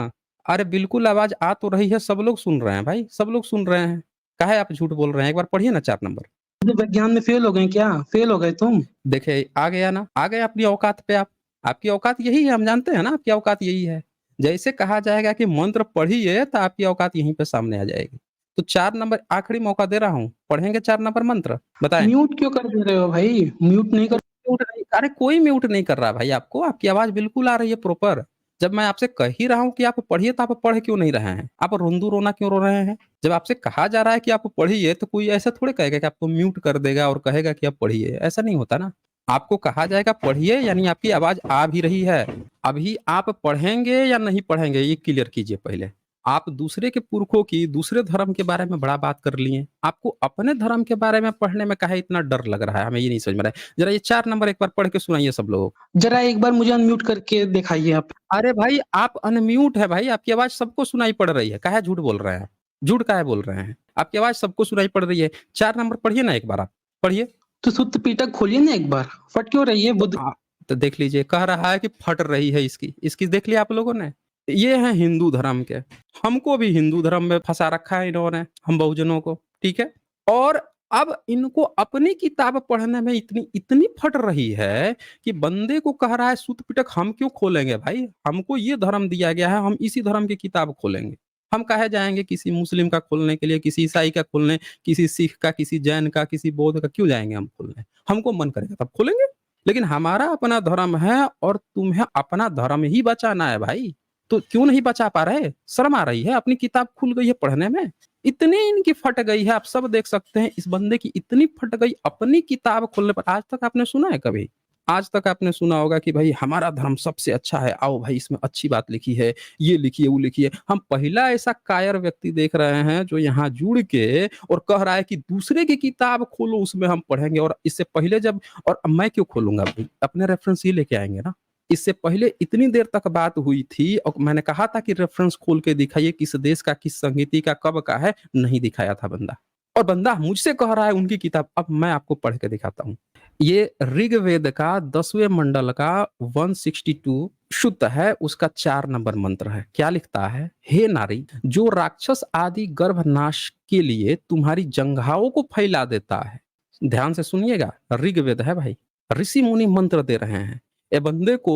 अरे बिल्कुल आवाज आ तो रही है, सब लोग सुन रहे हैं भाई, सब लोग सुन रहे हैं। काहे आप झूठ बोल रहे हैं? एक बार पढ़िए ना 4 नंबर। बुद्ध विज्ञान में फेल हो गए क्या? फेल हो गए तुम? देखिए आ गया ना, आ गए अपनी औकात पे आप। आपकी औकात यही है, हम जानते हैं ना आपकी औकात यही है। जैसे कहा जाएगा कि मंत्र पढ़िए तो आपकी औकात यहीं पे सामने आ जाएगी। तो 4 नंबर आखिरी मौका दे रहा हूँ, पढ़ेंगे 4 नंबर मंत्र? बताएं। म्यूट क्यों कर दे रहे हो भाई? म्यूट नहीं कर। म्यूट नहीं, अरे कोई म्यूट नहीं कर रहा भाई आपको, आपकी आवाज बिल्कुल आ रही है प्रॉपर। जब मैं आपसे कह ही रहा हूँ कि आप पढ़िए तो आप पढ़ क्यों नहीं रहे हैं? आप रोंदू रोना क्यों रो रहे हैं? जब आपसे कहा जा रहा है कि आप पढ़िए तो कोई ऐसा थोड़े कहेगा कि आपको म्यूट कर देगा और कहेगा कि आप पढ़िए, ऐसा नहीं होता ना। आपको कहा जाएगा पढ़िए, यानी आपकी आवाज आ भी रही है। अभी आप पढ़ेंगे या नहीं पढ़ेंगे ये क्लियर कीजिए पहले। आप दूसरे के पुरखों की, दूसरे धर्म के बारे में बड़ा बात कर लिए, आपको अपने धर्म के बारे में पढ़ने में काहे इतना डर लग रहा है? हमें ये नहीं समझ में रहा है। जरा ये 4 नंबर एक बार पढ़ के सुनाइए सब लोगों को। जरा एक बार मुझे अनम्यूट करके दिखाइए आप। अरे भाई आप अनम्यूट है भाई, आपकी आवाज सबको सुनाई पड़ रही है, काहे झूठ बोल रहे हैं? झूठ काहे बोल रहे हैं? आपकी आवाज सबको सुनाई पड़ रही है। 4 नंबर पढ़िए ना एक बार आप, पढ़िए। तो सुत्त पीटक खोलिए ना एक बार, फट क्यों रही है तो बुद्ध? तो देख लीजिए, कह रहा है कि फट रही है इसकी, इसकी देख लिया आप लोगों ने। ये है हिंदू धर्म के, हमको भी हिंदू धर्म में फंसा रखा है इन्होंने, हम बहुजनों को, ठीक है। और अब इनको अपनी किताब पढ़ने में इतनी इतनी फट रही है कि बंदे को कह रहा है सूत पिटक। हम क्यों खोलेंगे भाई? हमको ये धर्म दिया गया है, हम इसी धर्म की किताब खोलेंगे। हम काहे जाएंगे किसी मुस्लिम का खोलने के लिए, किसी ईसाई का खोलने, किसी सिख का, किसी जैन का, किसी बौद्ध का? क्यों जाएंगे हम खोलने? हमको मन करेगा तब खोलेंगे। लेकिन हमारा अपना धर्म है और तुम्हें अपना धर्म ही बचाना है भाई। तो क्यों नहीं बचा पा रहे? शर्म आ रही है? अपनी किताब खुल गई है पढ़ने में, इतनी इनकी फट गई है, आप सब देख सकते हैं। इस बंदे की इतनी फट गई अपनी किताब खोलने पर। आज तक आपने सुना है कभी? आज तक आपने सुना होगा कि भाई हमारा धर्म सबसे अच्छा है, आओ भाई इसमें अच्छी बात लिखी है, ये लिखिए वो लिखिए। हम पहला ऐसा कायर व्यक्ति देख रहे हैं जो यहाँ जुड़ के और कह रहा है कि दूसरे की किताब खोलो उसमें हम पढ़ेंगे। और इससे पहले जब, और मैं क्यों खोलूंगा भाई? अपने रेफरेंस ये लेके आएंगे ना। इससे पहले इतनी देर तक बात हुई थी और मैंने कहा था कि रेफरेंस खोल के दिखाइए, किस देश का, किस संगीति का, कब का है। नहीं दिखाया था बंदा, और बंदा मुझसे कह रहा है उनकी किताब। अब मैं आपको पढ़ के दिखाता हूँ। ये ऋग्वेद का 10वें मंडल का 162 शुद्ध है, उसका 4 नंबर मंत्र है। क्या लिखता है? हे नारी, जो राक्षस आदि गर्भनाश के लिए तुम्हारी जंघाओं को फैला देता है। ध्यान से सुनिएगा, ऋग्वेद है भाई, ऋषि मुनि मंत्र दे रहे हैं। ए बंदे को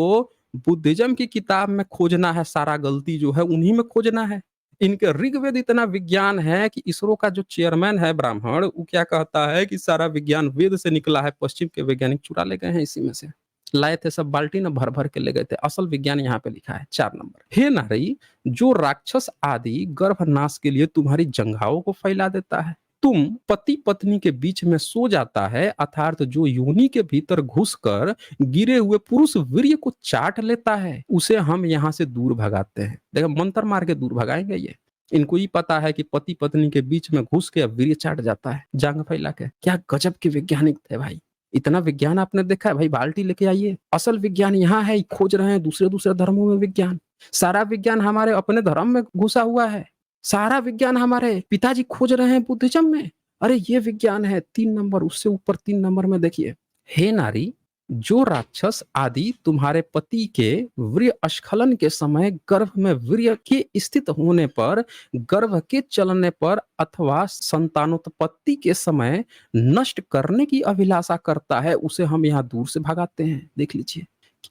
बुद्धिज्म की किताब में खोजना है, सारा गलती जो है उन्हीं में खोजना है। इनके ऋग्वेद इतना विज्ञान है कि इसरो का जो चेयरमैन है ब्राह्मण, वो क्या कहता है कि सारा विज्ञान वेद से निकला है, पश्चिम के वैज्ञानिक चुरा ले गए हैं इसी में से। लाए थे सब बाल्टी न भर भर के ले गए थे, असल विज्ञान यहाँ पे लिखा है 4 नंबर। हे नारी, जो राक्षस आदि गर्भनाश के लिए तुम्हारी जंघाओं को फैला देता है, तुम पति पत्नी के बीच में सो जाता है, अर्थात जो योनि के भीतर घुसकर गिरे हुए पुरुष वीर्य को चाट लेता है, उसे हम यहाँ से दूर भगाते हैं। देखो मंत्र मार के दूर भगाएंगे ये। इनको ही पता है कि पति पत्नी के बीच में घुस के वीर्य चाट जाता है जांग फैला के। क्या गजब के वैज्ञानिक थे भाई! इतना विज्ञान आपने देखा है भाई? बाल्टी लेके आइए, असल विज्ञान यहाँ है। खोज रहे हैं दूसरे दूसरे धर्मों में विज्ञान। सारा विज्ञान हमारे अपने धर्म में घुसा हुआ है। सारा विज्ञान हमारे पिताजी खोज रहे हैं बुद्धिज्म में। अरे ये विज्ञान है 3 नंबर, उससे ऊपर 3 नंबर में देखिए। हे नारी, जो राक्षस आदि तुम्हारे पति के वीर्य स्खलन के समय गर्भ में वीर्य के स्थित होने पर, गर्भ के चलने पर अथवा संतानोत्पत्ति के समय नष्ट करने की अभिलाषा करता है, उसे हम यहाँ दूर से भगाते हैं। देख लीजिए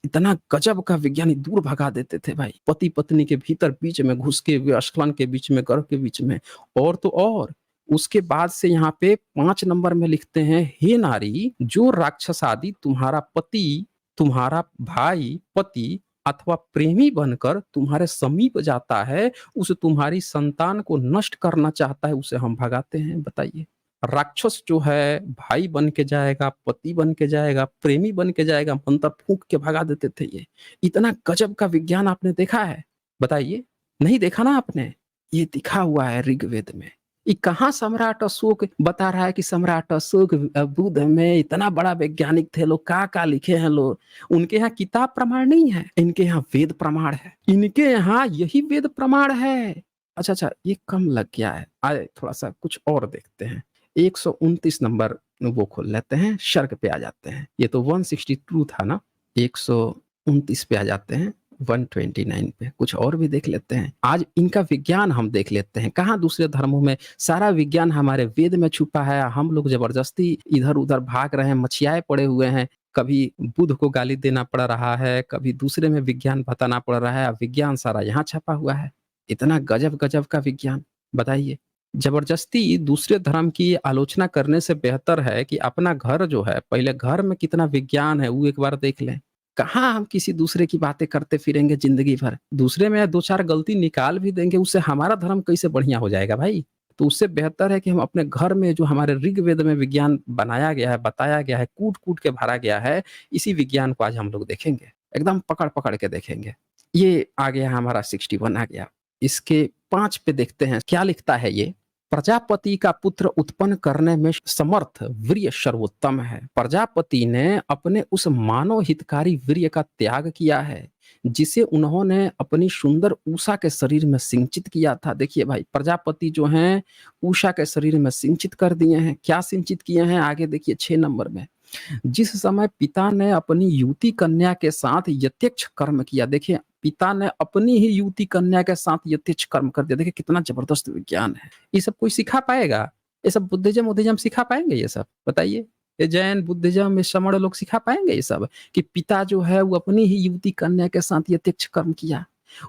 इतना गजब का विज्ञानी दूर भगा देते थे भाई, पति पत्नी के भीतर बीच में घुस के, स्खलन के बीच में, गर्भ के बीच में। और तो और उसके बाद से यहाँ पे 5 नंबर में लिखते हैं, हे नारी, जो राक्षस आदि तुम्हारा पति, तुम्हारा भाई, पति अथवा प्रेमी बनकर तुम्हारे समीप जाता है, उसे तुम्हारी संतान को नष्ट करना चाहता है, उसे हम भगाते हैं। बताइए, राक्षस जो है भाई बन के जाएगा, पति बन के जाएगा, प्रेमी बन के जाएगा, मंत्र फूंक के भगा देते थे ये। इतना गजब का विज्ञान आपने देखा है? बताइए, नहीं देखा ना आपने? ये दिखा हुआ है ऋग्वेद में। ये कहाँ सम्राट अशोक बता रहा है कि सम्राट अशोक बुद्ध में इतना बड़ा वैज्ञानिक थे लोग, का लिखे हैं लोग। उनके यहाँ किताब प्रमाण नहीं है, इनके यहाँ वेद प्रमाण है। इनके यहाँ यही वेद प्रमाण है। अच्छा, ये कम लग गया है, आए थोड़ा सा कुछ और देखते हैं। 129 नंबर वो खोल लेते हैं, शर्क पे आ जाते हैं। ये तो 162 था ना, 129 पे आ जाते हैं। 129 पे कुछ और भी देख लेते हैं। आज इनका विज्ञान हम देख लेते हैं। कहाँ दूसरे धर्मों में सारा विज्ञान हमारे वेद में छुपा है, हम लोग जबरदस्ती इधर-उधर भाग रहे हैं, मछियाए पड़े हुए हैं। कभी बुध को गाली देना पड़ रहा है, कभी दूसरे में विज्ञान बताना पड़ रहा है, विज्ञान सारा यहाँ छपा हुआ है। इतना गजब-गजब का विज्ञान, बताइए। जबरदस्ती दूसरे धर्म की आलोचना करने से बेहतर है कि अपना घर जो है, पहले घर में कितना विज्ञान है, वो एक बार देख लें। कहाँ हम किसी दूसरे की बातें करते फिरेंगे ज़िंदगी भर। दूसरे में 2-4 गलती निकाल भी देंगे, उससे हमारा धर्म कैसे बढ़िया हो जाएगा भाई? तो उससे बेहतर है कि हम अपने घर में जो हमारे ऋग्वेद में विज्ञान बनाया गया है, बताया गया है, कूट-कूट के भरा गया है, इसी विज्ञान को आज हम लोग देखेंगे। एकदम पकड़-पकड़ के देखेंगे। ये आ गया हमारा 61 आ गया। इसके 5 पे देखते हैं, क्या लिखता है ये? प्रजापति का पुत्र उत्पन्न करने में समर्थ वीर्य सर्वोत्तम है। प्रजापति ने अपने उस मानव हितकारी वीर्य का त्याग किया है, जिसे उन्होंने अपनी सुंदर उषा के शरीर में सिंचित किया था। देखिए भाई, प्रजापति जो हैं उषा के शरीर में सिंचित कर दिए हैं। क्या सिंचित किए हैं? आगे देखिए 6 नंबर में। जिस समय पिता ने अपनी युवती कन्या के साथ यथेच्छ कर्म किया, देखिए पिता ने अपनी ही युवती कन्या के साथ यथेच्छ कर्म कर दिया। देखिए कितना जबरदस्त विज्ञान है। ये सब कोई सिखा पाएगा? ये सब बुद्धिज्म वुद्धिज्म सिखा पाएंगे ये सब? बताइए। ये जैन बुद्धिज्म ये श्रमण लोग सिखा पाएंगे ये सब कि पिता जो है वो अपनी ही युवती कन्या के साथ यथेच्छ कर्म किया?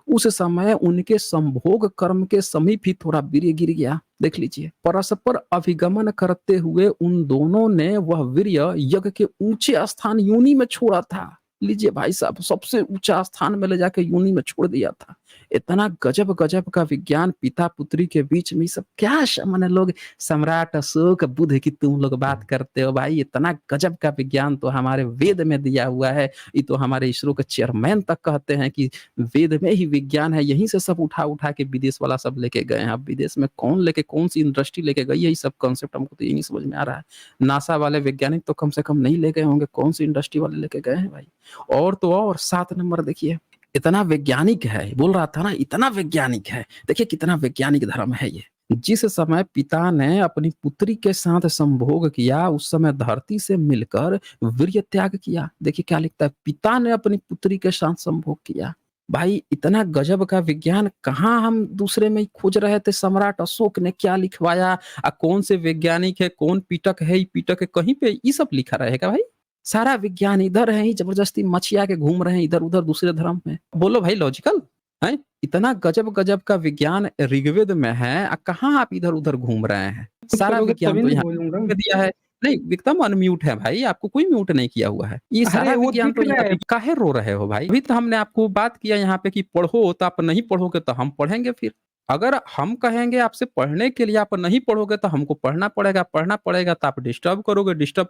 उस समय उनके संभोग कर्म के समीप ही थोड़ा वीर्य गिर गया। देख लीजिए, परस्पर अभिगमन करते हुए उन दोनों ने वह वीर्य यज्ञ के ऊंचे स्थान योनि में छोड़ा था। लीजिए भाई साहब, सबसे ऊंचा स्थान में ले जाके योनि में छोड़ दिया था। इतना गजब गजब का विज्ञान पिता पुत्री के बीच में, सब क्या माने लोग सम्राट अशोक बुद्ध की तुम लोग बात करते हो भाई? इतना गजब का विज्ञान तो हमारे वेद में दिया हुआ है। ये तो हमारे इसरो के चेयरमैन तक कहते हैं कि वेद में ही विज्ञान है, यहीं से सब उठा उठा के विदेश वाला सब लेके गए हैं। अब विदेश में कौन लेके, कौन सी इंडस्ट्री लेके गई है, ये सब कॉन्सेप्ट हमको तो यही नहीं समझ में आ रहा है। नासा वाले वैज्ञानिक तो कम से कम नहीं ले गए होंगे, कौन सी इंडस्ट्री वाले लेके गए हैं भाई? और तो और 7 नंबर देखिए, इतना वैज्ञानिक है, बोल रहा था ना इतना वैज्ञानिक है। देखिए कितना वैज्ञानिक धर्म है ये। जिस समय पिता ने अपनी पुत्री के साथ संभोग किया, उस समय धरती से मिलकर वीर्य त्याग किया। देखिए क्या लिखता है, पिता ने अपनी पुत्री के साथ संभोग किया। भाई इतना गजब का विज्ञान कहाँ हम दूसरे में ही खोज रहे थे? सम्राट अशोक ने क्या लिखवाया, कौन से वैज्ञानिक है, कौन पीटक है, पीटक है, कहीं पे ये सब लिखा रहेगा भाई? सारा विज्ञान इधर है ही, जबरदस्ती मछिया के घूम रहे हैं इधर उधर दूसरे धर्म में। बोलो भाई लॉजिकल है? इतना गजब गजब का विज्ञान ऋग्वेद में है, कहाँ आप इधर उधर घूम रहे हैं? सारा करोगे विज्ञान तभी तो नहीं यहाँ बोलूंगा। में दिया है। नहीं, एकदम अनम्यूट है भाई, आपको कोई म्यूट नहीं किया हुआ है। ये अरे सारा वो विज्ञान दिख तो रहा यहाँ है। काहे रो रहे हो भाई? अभी तो हमने आपको बात किया यहाँ पे कि पढ़ो, तो आप नहीं पढ़ोगे तो हम पढ़ेंगे फिर। अगर हम कहेंगे आपसे पढ़ने के लिए, आप नहीं पढ़ोगे तो हमको पढ़ना पड़ेगा तो आप डिस्टर्ब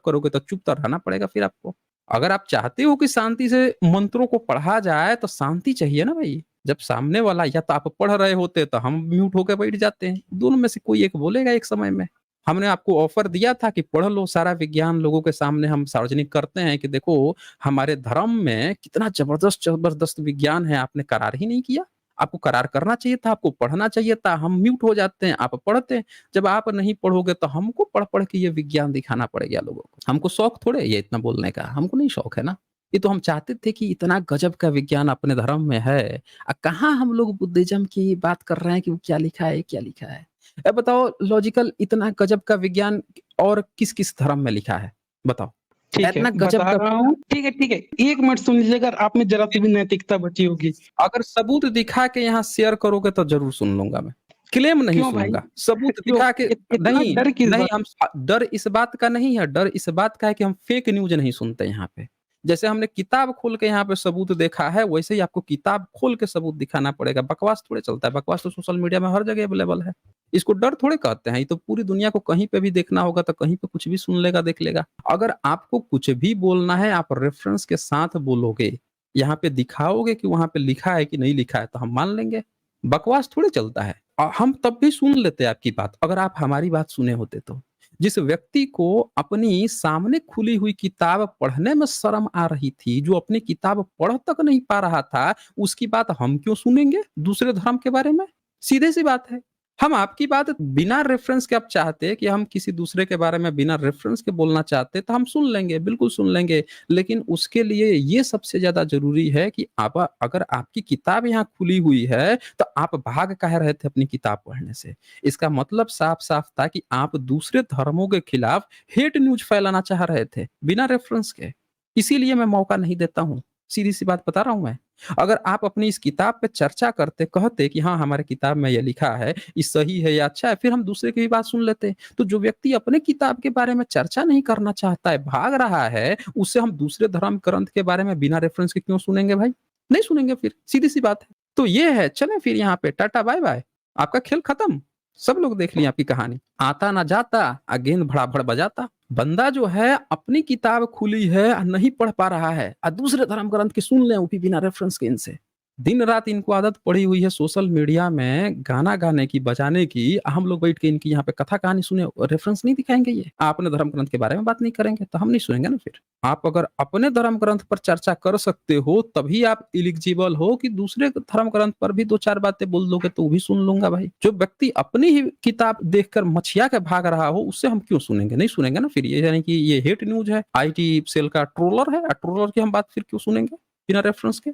करोगे तो चुप तो रहना पड़ेगा फिर आपको। अगर आप चाहते हो कि शांति से मंत्रों को पढ़ा जाए तो शांति चाहिए ना भाई। जब सामने वाला, या तो आप पढ़ रहे होते तो हम म्यूट होकर बैठ जाते हैं, दोनों में से कोई एक बोलेगा एक समय में। हमने आपको ऑफर दिया था कि पढ़ लो, सारा विज्ञान लोगों के सामने हम सार्वजनिक करते हैं कि देखो हमारे धर्म में कितना जबरदस्त जबरदस्त विज्ञान है, आपने करार ही नहीं किया। आपको करार करना चाहिए था, आपको पढ़ना चाहिए था, हम म्यूट हो जाते हैं, आप पढ़ते हैं। जब आप नहीं पढ़ोगे तो हमको पढ़ पढ़ के ये विज्ञान दिखाना पड़ेगा लोगों को। हमको शौक थोड़े है ये इतना बोलने का, हमको नहीं शौक है ना। ये तो हम चाहते थे कि इतना गजब का विज्ञान अपने धर्म में है, कहाँ हम लोग बुद्धिज्म की बात कर रहे हैं कि वो क्या लिखा है, क्या लिखा है। बताओ लॉजिकल इतना गजब का विज्ञान और किस किस धर्म में लिखा है? बताओ। ठीक है, इतना गजब बता का, रहा हूँ। ठीक है, 1 मिनट सुन लीजिएगा, आप में जरा सी भी नैतिकता बची होगी। अगर सबूत दिखा के यहाँ शेयर करोगे तो जरूर सुन लूंगा मैं। क्लेम नहीं क्यों भाई? सुनूंगा, सबूत क्यों दिखा के। इतना नहीं, डर किस नहीं, बात? हम डर इस बात का नहीं है, डर इस बात का है कि हम फेक न्यूज नहीं सुनते यहाँ पे। जैसे हमने किताब खोल के यहाँ पे सबूत देखा है, वैसे ही आपको किताब खोल के सबूत दिखाना पड़ेगा। बकवास थोड़े चलता है, बकवास तो सोशल मीडिया में हर जगह अवेलेबल है। इसको डर थोड़े कहते हैं, ये तो पूरी दुनिया को कहीं पे भी देखना होगा तो कहीं पे कुछ भी सुन लेगा, देख लेगा। अगर आपको कुछ भी बोलना है, आप रेफरेंस के साथ बोलोगे, यहाँ पे दिखाओगे कि वहां पे लिखा है कि नहीं लिखा है, तो हम मान लेंगे। बकवास थोड़े चलता है। हम तब भी सुन लेते आपकी बात, अगर आप हमारी बात सुने होते तो। जिस व्यक्ति को अपनी सामने खुली हुई किताब पढ़ने में शर्म आ रही थी, जो अपनी किताब पढ़ तक नहीं पा रहा था, उसकी बात हम क्यों सुनेंगे दूसरे धर्म के बारे में? सीधे सी बात है। हम आपकी बात बिना रेफरेंस के आप चाहते कि हम किसी दूसरे के बारे में बिना रेफरेंस के बोलना चाहते तो हम सुन लेंगे, बिल्कुल सुन लेंगे। लेकिन उसके लिए ये सबसे ज़्यादा ज़रूरी है कि आप अगर आपकी किताब यहाँ खुली हुई है, तो आप भाग काहे रहे थे अपनी किताब पढ़ने से? इसका मतलब साफ-साफ था कि आप दूसरे धर्मों के खिलाफ हेट न्यूज़ फैलाना चाह रहे थे, बिना रेफरेंस के। इसीलिए मैं मौका नहीं देता हूँ, सीधी-सी बात बता रहा हूँ मैं। अगर आप अपनी इस किताब पे चर्चा करते, कहते कि हाँ, हमारे किताब में ये लिखा है, ये सही है या अच्छा है, फिर हम दूसरे की भी बात सुन लेते। तो जो व्यक्ति अपने किताब के बारे में चर्चा नहीं करना चाहता है, भाग रहा है, उससे हम दूसरे धर्म ग्रंथ के बारे में बिना रेफरेंस के क्यों सुनेंगे भाई? नहीं सुनेंगे फिर, सीधी-सी बात है। तो ये है, चलें फिर यहाँ पे टाटा बाय-बाय, आपका खेल खत्म। सब लोग देख लिए आपकी कहानी। आता ना जाता, गेंद भड़ाभड़ बजाता। बंदा जो है अपनी किताब खुली है, नहीं पढ़ पा रहा है, दूसरे धर्म ग्रंथ की सुन लें वो भी बिना रेफरेंस के इनसे। दिन रात इनको आदत पड़ी हुई है सोशल मीडिया में गाना गाने की, बजाने की। हम लोग बैठ के इनकी यहाँ पे कथा कहानी सुने, रेफरेंस नहीं दिखाएँगे ये। अपने धर्म ग्रंथ के बारे में बात नहीं करेंगे, तो हम नहीं सुनेंगे ना फिर। आप अगर अपने धर्म ग्रंथ पर चर्चा कर सकते हो, तभी आप एलिजिबल हो कि दूसरे धर्म ग्रंथ पर भी 2-4 बातें बोल दोगे तो वो भी सुन लूँगा भाई। जो व्यक्ति अपनी ही किताब देखकर मछिया के भाग रहा हो, उससे हम क्यों सुनेंगे? नहीं सुनेंगे ना फिर। ये यानी कि ये हेट न्यूज़ है, आईटी सेल का ट्रोलर है, ट्रोलर की हम बात फिर क्यों सुनेंगे बिना रेफरेंस के?